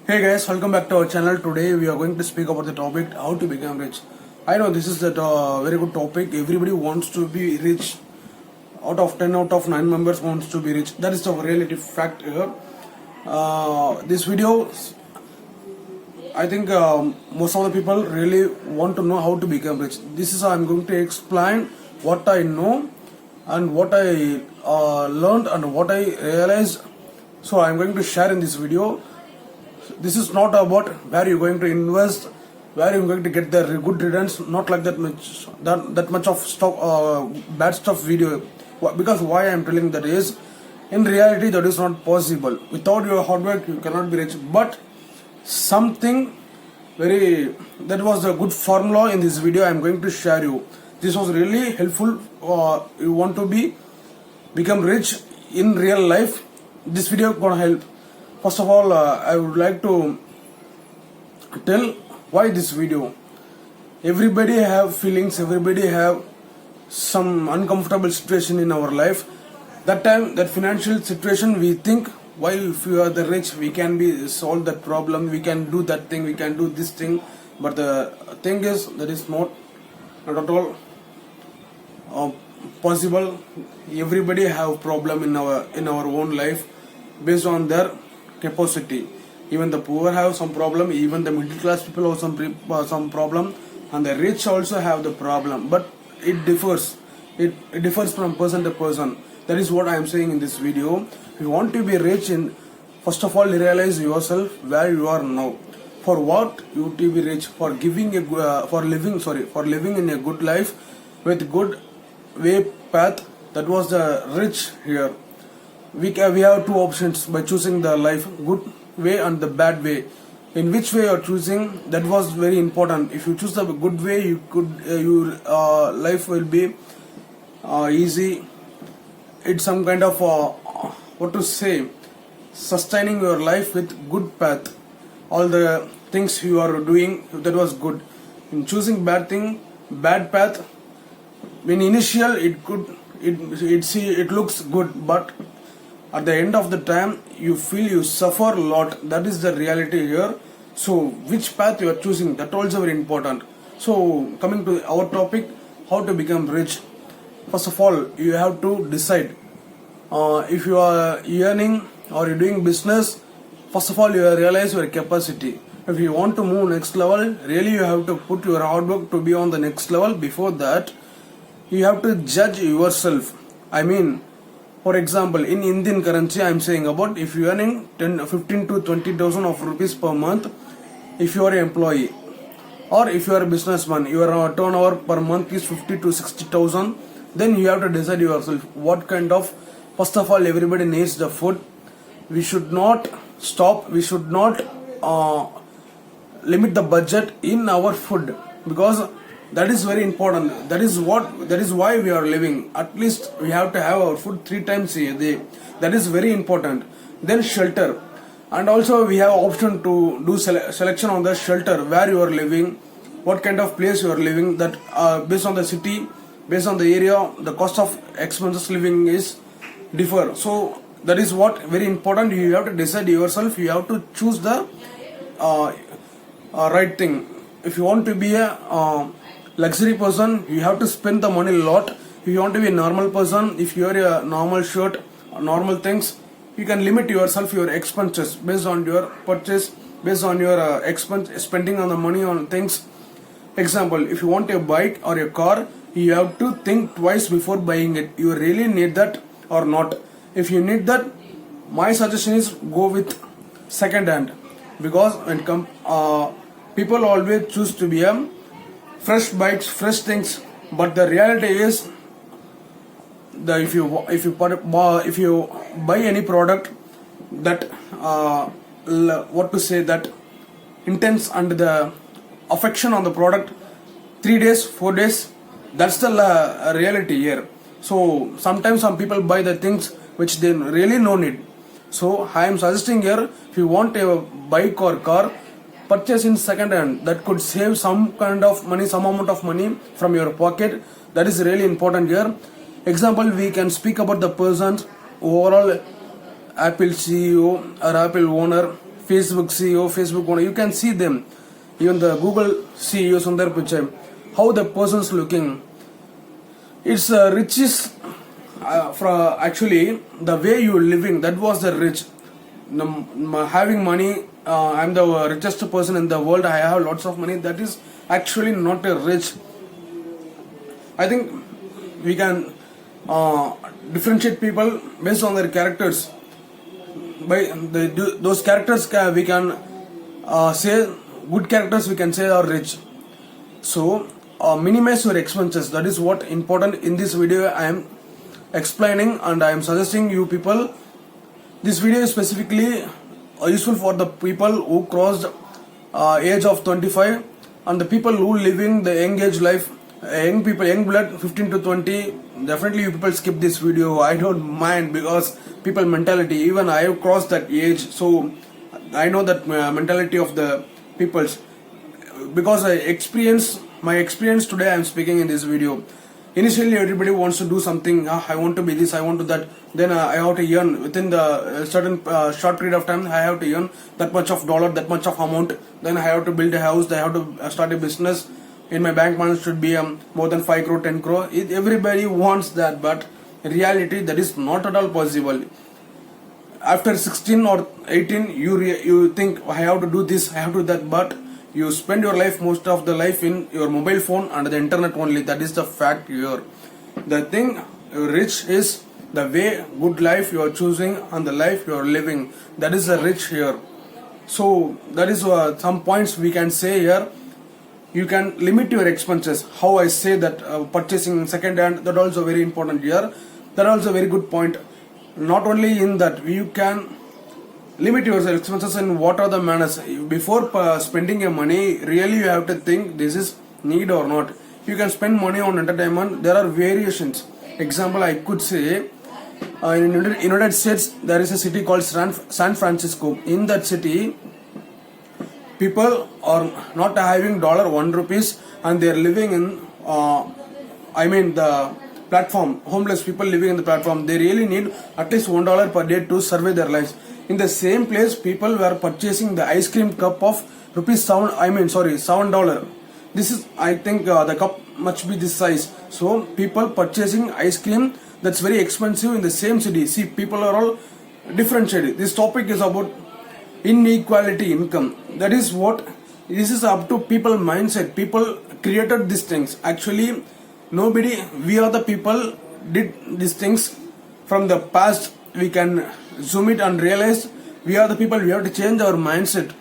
Hey guys, welcome back to our channel. Today we are going to speak about the topic how to become rich. I know this is a very good topic. Everybody wants to be rich. Out of 10, out of 9 members wants to be rich. That is the reality fact here. This video, I think most of the people really want to know how to become rich. This is how I'm going to explain what I know and what I learned and what I realized. So I'm going to share in this video. This is not about where you're going to invest, where you're going to get the good returns, not like that much of stock, bad stuff video. Because why I'm telling that is, in reality that is not possible. Without your hard work you cannot be rich. But something that was a good formula in this video I'm going to share you. This was really helpful. You want to become rich in real life, this video gonna help. First of all, I would like to tell why this video. Everybody have feelings, everybody have some uncomfortable situation in our life. That time, that financial situation, we think, why if we are the rich, we can be solve that problem, we can do that thing, we can do this thing. But the thing is, that is not at all possible. Everybody have problem in our own life based on their capacity. Even the poor have some problem, even the middle class people have some problem, and the rich also have the problem. But it differs. It differs from person to person. That is what I am saying in this video. If you want to be rich, first of all realize yourself where you are now. For what you to be rich? For living in a good life with good way path. That was the rich here. We have two options by choosing the life, good way and the bad way. In which way you are choosing, that was very important. If you choose the good way, your life will be easy. It's some kind of sustaining your life with good path. All the things you are doing, that was good. In choosing bad path, in initial it looks good, but at the end of the time you feel you suffer a lot. That is the reality here. So which path you are choosing, that also very important. So coming to our topic, how to become rich. First of all, you have to decide if you are earning or you're doing business. First of all, you realize your capacity. If you want to move next level, really you have to put your hard work to be on the next level. Before that, you have to judge yourself. I mean, for example, in Indian currency, I am saying about if you are earning 15 to 20,000 of rupees per month, if you are an employee, or if you are a businessman, your turnover per month is 50 to 60,000. Then you have to decide yourself what kind of. First of all, everybody needs the food. We should not stop. We should not limit the budget in our food, because that is very important. That is why we are living. At least we have to have our food 3 times a day. That is very important. Then shelter, and also we have option to do selection on the shelter, where you are living, what kind of place you are living. That based on the city, based on the area, the cost of expenses living is differ. So that is what very important. You have to decide yourself. You have to choose the right thing. If you want to be a luxury person, you have to spend the money a lot. If you want to be a normal person, if you are a normal shirt, normal things, you can limit yourself, your expenses based on your purchase, based on your spending on the money on things. Example, if you want a bike or a car, you have to think twice before buying it. You really need that or not. If you need that, my suggestion is go with second hand, because when people always choose to be fresh bikes, fresh things. But the reality is that if you buy any product, that that intense and the affection on the product 3 days, 4 days, that's the reality here. So sometimes some people buy the things which they really no need. So I am suggesting here, if you want a bike or car, purchase in second hand. That could save some kind of money, some amount of money from your pocket. That is really important here. Example, we can speak about the persons overall Apple CEO or Apple owner Facebook CEO, Facebook owner, you can see them. Even the Google CEO Sundar Pichai, how the person's looking. It's rich is actually the way you living. That was the rich. Having money, I'm the richest person in the world. I have lots of money. That is actually not a rich. I think we can differentiate people based on their characters. By those characters, we can say good characters. We can say are rich. So minimize your expenses. That is what important in this video. I am explaining and I am suggesting you people. This video is specifically useful for the people who crossed age of 25 and the people who living the young age life. Young people, young blood, 15 to 20. Definitely you people skip this video. I don't mind because people mentality. Even I have crossed that age, so I know that mentality of the peoples. Because my experience today I am speaking in this video. Initially everybody wants to do something. I want to be this, I want to that. Then I have to earn within the certain short period of time. I have to earn that much of dollar, that much of amount. Then I have to build a house. I have to start a business. In my bank balance should be more than 5 crore, 10 crore. Everybody wants that, but in reality that is not at all possible. After 16 or 18, you think I have to do this, I have to do that, but you spend your life, most of the life, in your mobile phone and the internet only. That is the fact here. The thing rich is the way good life you are choosing and the life you are living. That is the rich here. So that is some points we can say here. You can limit your expenses. How I say that purchasing second hand, that also very important here. That also very good point. Not only in that, you can limit your expenses in what are the manners. Before spending your money, really you have to think this is need or not. You can spend money on entertainment. There are variations. Example, I could say in United States there is a city called San Francisco. In that city, people are not having $1 and they are living in the platform. Homeless people living in the platform. They really need at least $1 per day to survive their lives. In the same place, people were purchasing the ice cream cup of $7. This is, I think, the cup must be this size. So people purchasing ice cream that's very expensive in the same city. See, people are all differentiated. This topic is about inequality income. That is what this is up to people mindset. People created these things. Actually, nobody. We are the people did these things from the past. We can zoom it and realize we are the people. We have to change our mindset.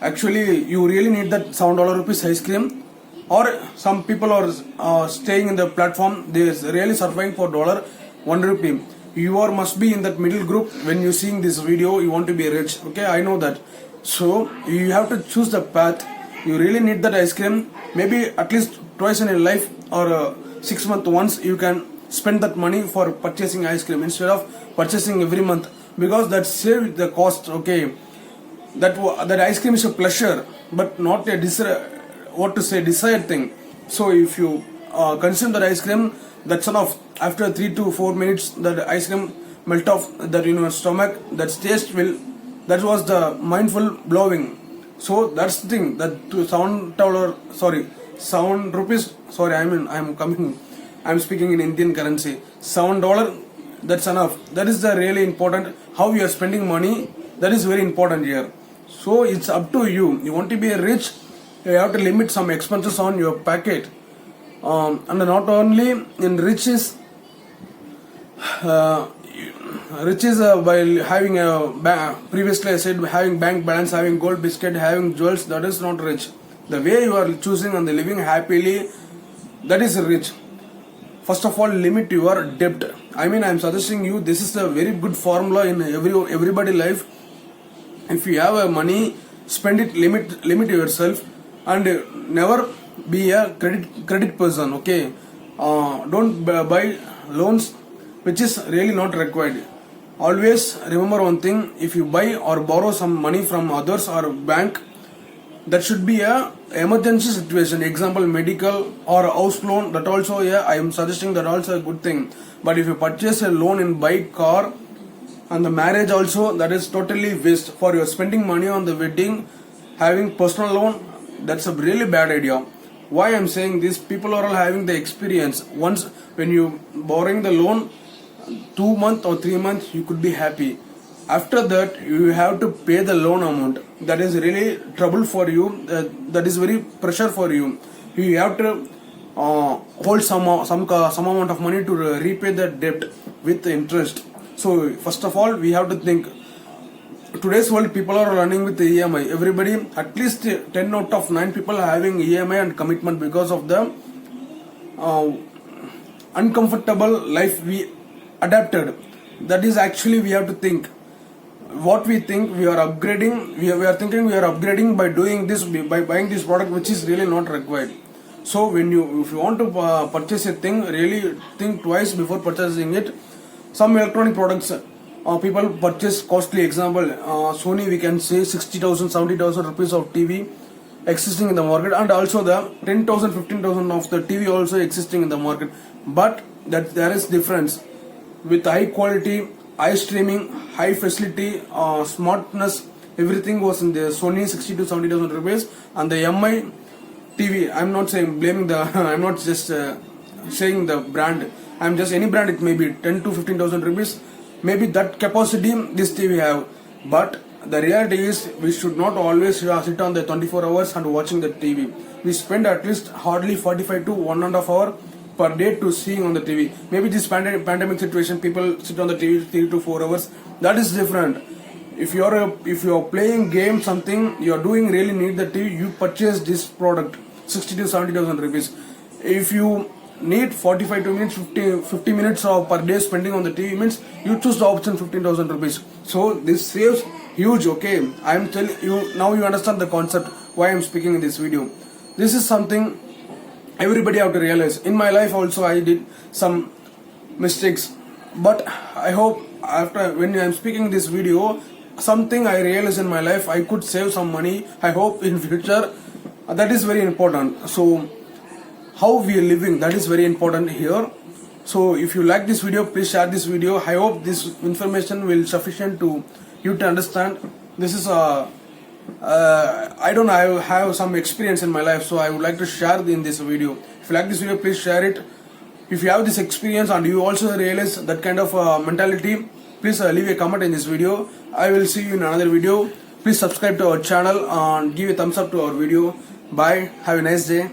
Actually, you really need that $7 ice cream. Or some people are staying in the platform. They are really surviving for $1. You must be in that middle group. When you seeing this video, you want to be rich. Okay, I know that. So you have to choose the path. You really need that ice cream. Maybe at least twice in your life or 6 months once you can spend that money for purchasing ice cream instead of purchasing every month, because that saves the cost. Okay, that ice cream is a pleasure, but not a desired thing. So if you consume that ice cream, that's enough. After 3 to 4 minutes, that ice cream melt off that in your stomach. That taste will. That was the mindful blowing. So that's the thing. That to ₹7. Sorry, I'm speaking in Indian currency. $7. That's enough. That is the really important. How you are spending money. That is very important here. So it's up to you. You want to be rich, you have to limit some expenses on your packet. And not only in riches while having previously I said having bank balance, having gold biscuit, having jewels, that is not rich. The way you are choosing and living happily, that is rich. First of all, limit your debt. I am suggesting you, this is a very good formula in everybody life. If you have money, spend it, limit yourself, and never be a credit person. Okay, don't buy loans which is really not required. Always remember one thing: if you buy or borrow some money from others or bank, that should be a emergency situation. Example, medical or house loan. That also, I am suggesting that also a good thing. But if you purchase a loan in bike, car, And the marriage also, that is totally waste. For your spending money on the wedding, having personal loan, that's a really bad idea. Why I'm saying this, people are all having the experience. Once when you borrowing the loan, 2 months or 3 months you could be happy. After that you have to pay the loan amount. That is really trouble for you. That is very pressure for you. You have to hold some amount of money to repay the debt with interest. So first of all we have to think, today's world people are running with the EMI. Everybody, at least 10 out of 9 people are having EMI and commitment because of the uncomfortable life we adapted. That is actually we have to think. What we think we are upgrading, we are thinking we are upgrading by doing this, by buying this product which is really not required. So if you want to purchase a thing, really think twice before purchasing it. Some electronic products, people purchase costly. Example, Sony, we can say 60,000, 70,000 rupees of TV existing in the market, and also the 10,000, 15,000 of the TV also existing in the market. But that there is difference with high quality, high streaming, high facility, smartness. Everything was in the Sony 60 to 70,000 rupees, and the MI TV. I'm not saying blaming the. I'm not just saying the brand. I'm just any brand. It may be 10 to 15,000 rupees. Maybe that capacity this TV have, but the reality is we should not always sit on the 24 hours and watching the TV. We spend at least hardly 45 to 1.5 hour per day to seeing on the TV. Maybe this pandemic situation, people sit on the TV 3 to 4 hours. That is different. If you're playing game, something you're doing really need the TV, you purchase this product 60 to 70,000 rupees. If you need 45 to minutes, 50 minutes of per day spending on the TV, means you choose the option 15,000 rupees. So this saves huge. Okay, I'm telling you now, you understand the concept why I'm speaking in this video. This is something everybody have to realize. In my life also I did some mistakes, but I hope after when I'm speaking this video, something I realized in my life, I could save some money. I hope in future. That is very important. So how we are living, that is very important here. So if you like this video, please share this video. I hope this information will sufficient to you to understand. This is I don't know, I have some experience in my life, so I would like to share in this video. If you like this video, please share it. If you have this experience and you also realize that kind of mentality, please leave a comment in this video. I will see you in another video. Please subscribe to our channel and give a thumbs up to our video. Bye. Have a nice day.